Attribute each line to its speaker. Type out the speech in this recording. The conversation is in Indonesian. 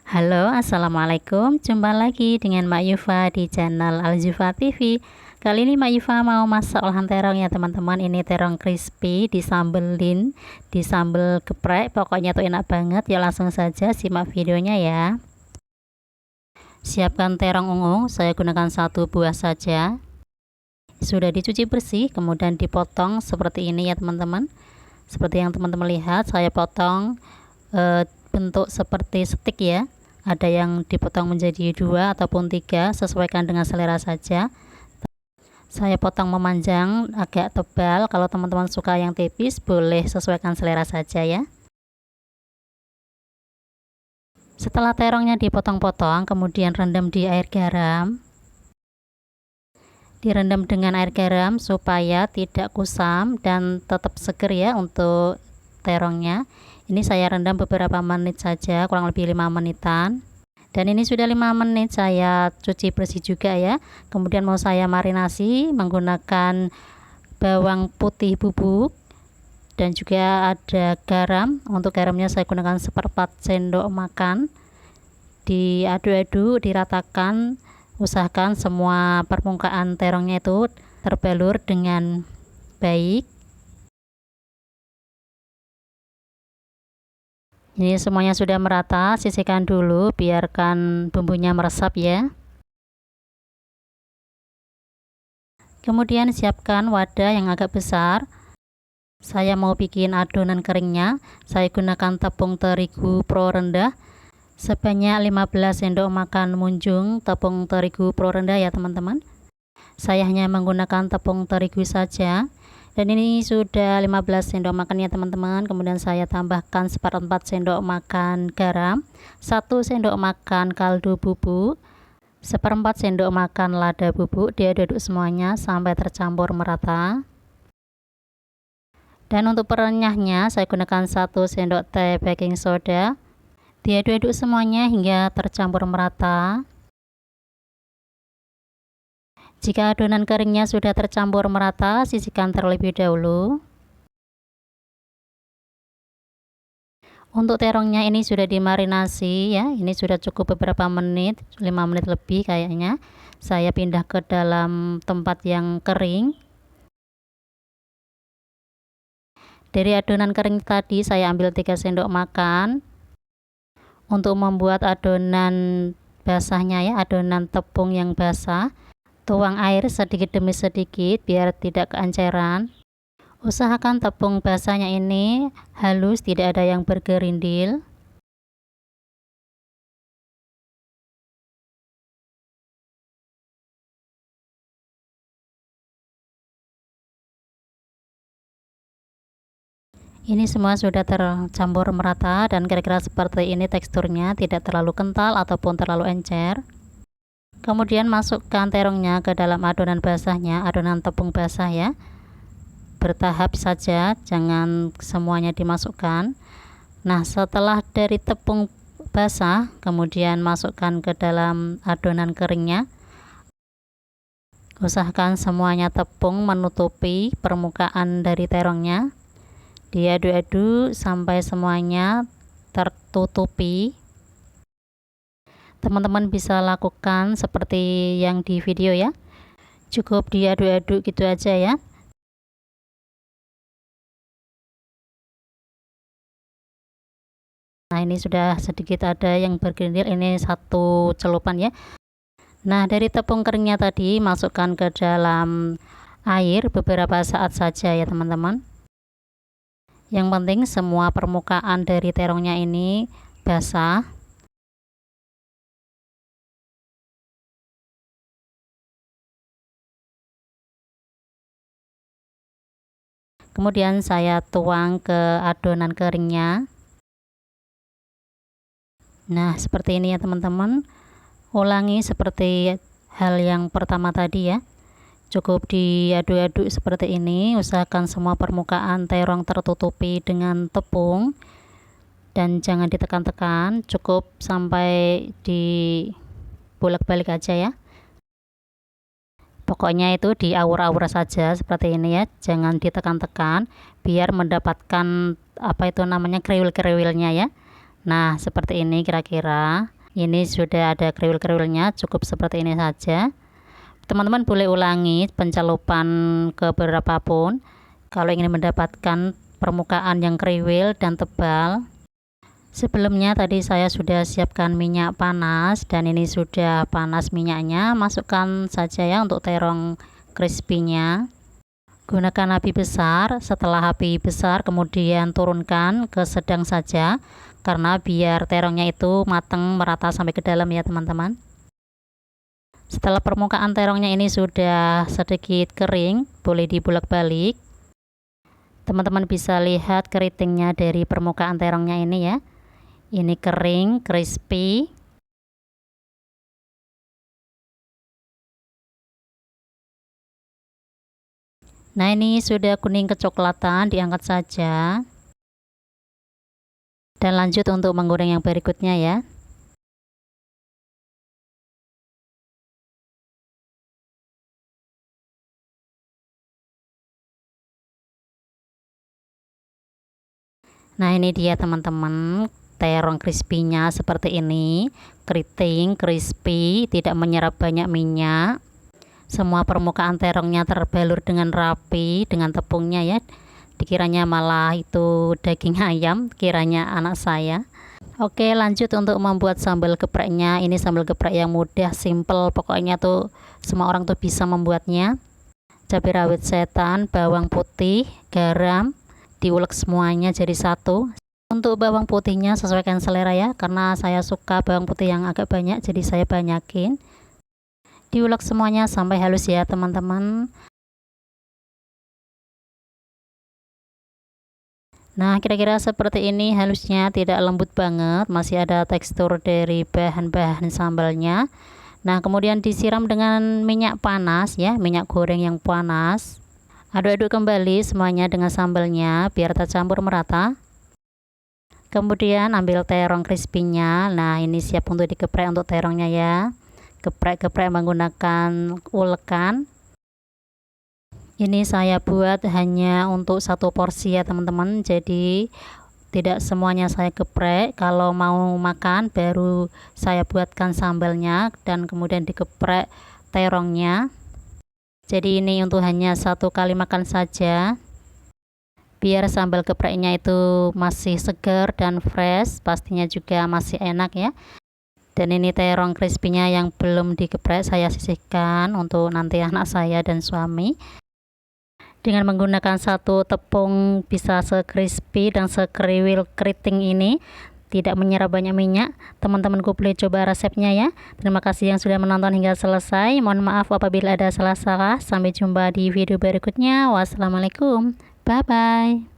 Speaker 1: Halo, assalamualaikum. Jumpa lagi dengan Mbak Yufa di channel Aljufa TV. Kali ini Mbak Yufa mau masak olahan terong ya teman-teman. Ini terong crispy disambelin, disambel geprek. Pokoknya tuh enak banget. Ya langsung saja simak videonya ya. Siapkan terong ungu. Saya gunakan 1 buah saja. Sudah dicuci bersih, kemudian dipotong seperti ini ya teman-teman. Seperti yang teman-teman lihat, saya potong bentuk seperti stik ya. Ada yang dipotong menjadi 2 ataupun 3, sesuaikan dengan selera saja. Saya potong memanjang agak tebal. Kalau teman-teman suka yang tipis, boleh sesuaikan selera saja ya. Setelah terongnya dipotong-potong, kemudian rendam di air garam. Direndam dengan air garam supaya tidak kusam dan tetap seger ya untuk terongnya. Ini saya rendam beberapa menit saja, kurang lebih 5 menitan. Dan ini sudah 5 menit saya cuci bersih juga ya. Kemudian mau saya marinasi menggunakan bawang putih bubuk dan juga ada garam. Untuk garamnya saya gunakan 1/4 sendok makan. Diaduk-aduk, diratakan. Usahakan semua permukaan terongnya itu terbalur dengan baik. Ini semuanya sudah merata, sisihkan dulu, biarkan bumbunya meresap ya. Kemudian siapkan wadah yang agak besar. Saya mau bikin adonan keringnya. Saya gunakan tepung terigu pro rendah sebanyak 15 sendok makan munjung tepung terigu pro rendah ya teman-teman. Saya hanya menggunakan tepung terigu saja. Dan ini sudah 15 sendok makan ya teman-teman. Kemudian saya tambahkan 1/4 sendok makan garam, 1 sendok makan kaldu bubuk, 1/4 sendok makan lada bubuk. Diaduk semuanya sampai tercampur merata. Dan untuk perenyahnya saya gunakan 1 sendok teh baking soda. Diaduk-aduk semuanya hingga tercampur merata. Jika adonan keringnya sudah tercampur merata, sisihkan terlebih dahulu. Untuk terongnya ini sudah dimarinasi ya, ini sudah cukup beberapa menit, 5 menit lebih kayaknya. Saya pindah ke dalam tempat yang kering. Dari adonan kering tadi saya ambil 3 sendok makan. Untuk membuat adonan basahnya ya, adonan tepung yang basah, tuang air sedikit demi sedikit biar tidak keenceran. Usahakan tepung basahnya ini halus, tidak ada yang bergerindil. Ini semua sudah tercampur merata dan kira-kira seperti ini teksturnya, tidak terlalu kental ataupun terlalu encer. Kemudian masukkan terongnya ke dalam adonan basahnya, adonan tepung basah ya. Bertahap saja, jangan semuanya dimasukkan. Nah, setelah dari tepung basah, kemudian masukkan ke dalam adonan keringnya. Usahakan semuanya tepung menutupi permukaan dari terongnya. Diaduk-aduk sampai semuanya tertutupi. Teman-teman bisa lakukan seperti yang di video ya. Cukup diaduk-aduk gitu aja ya. Nah, ini sudah sedikit ada yang bergerindil, ini 1 celupan ya. Nah, dari tepung keringnya tadi masukkan ke dalam air beberapa saat saja ya teman-teman. Yang penting semua permukaan dari terongnya ini basah. Kemudian saya tuang ke adonan keringnya. Nah, seperti ini ya teman-teman. Ulangi seperti hal yang pertama tadi ya. Cukup diaduk-aduk seperti ini. Usahakan semua permukaan terong tertutupi dengan tepung dan jangan ditekan-tekan, cukup sampai dibolak-balik aja ya. Pokoknya itu diaur-aur saja seperti ini ya, jangan ditekan-tekan biar mendapatkan apa itu namanya kriwil-kriwilnya ya. Nah, seperti ini kira-kira. Ini sudah ada kriwil-kriwilnya, cukup seperti ini saja. Teman-teman boleh ulangi pencelupan ke berapapun kalau ingin mendapatkan permukaan yang kriwil dan tebal. Sebelumnya tadi saya sudah siapkan minyak panas dan ini sudah panas minyaknya. Masukkan saja ya untuk terong crispy-nya. Gunakan api besar. Setelah api besar kemudian turunkan ke sedang saja, karena biar terongnya itu matang merata sampai ke dalam ya teman-teman. Setelah permukaan terongnya ini sudah sedikit kering, boleh dibulak-balik. Teman-teman bisa lihat keritingnya dari permukaan terongnya ini ya. Ini kering, crispy. Nah, ini sudah kuning kecoklatan, diangkat saja. Dan lanjut untuk menggoreng yang berikutnya ya. Nah, ini dia teman-teman, terong crispy-nya seperti ini. Keriting, crispy, tidak menyerap banyak minyak. Semua permukaan terongnya terbalur dengan rapi dengan tepungnya ya. Dikiranya malah itu daging ayam, kiranya anak saya. Oke, lanjut untuk membuat sambal gepreknya. Ini sambal geprek yang mudah, simple, pokoknya tuh semua orang tuh bisa membuatnya. Cabai rawit setan, bawang putih, garam, diulek semuanya jadi satu. Untuk bawang putihnya sesuaikan selera ya, karena saya suka bawang putih yang agak banyak, jadi saya banyakin. Diulek semuanya sampai halus ya teman-teman. Nah, kira-kira seperti ini halusnya, tidak lembut banget, masih ada tekstur dari bahan-bahan sambalnya. Nah, kemudian disiram dengan minyak panas ya, minyak goreng yang panas. Aduk-aduk kembali semuanya dengan sambalnya biar tercampur merata. Kemudian ambil terong crispy-nya. Nah, ini siap untuk digeprek untuk terongnya ya. Geprek-geprek menggunakan ulekan. Ini saya buat hanya untuk satu porsi ya teman-teman, jadi tidak semuanya saya geprek. Kalau mau makan baru saya buatkan sambalnya dan kemudian digeprek terongnya. Jadi ini untuk hanya satu kali makan saja, biar sambal gepreknya itu masih segar dan fresh, pastinya juga masih enak ya. Dan ini terong crispy-nya yang belum digeprek saya sisihkan untuk nanti anak saya dan suami. Dengan menggunakan satu tepung bisa se-crispy dan sekriwil keriting ini, tidak menyerap banyak minyak. Teman-temanku boleh coba resepnya ya. Terima kasih yang sudah menonton hingga selesai. Mohon maaf apabila ada salah-salah. Sampai jumpa di video berikutnya. Wassalamualaikum. Bye bye.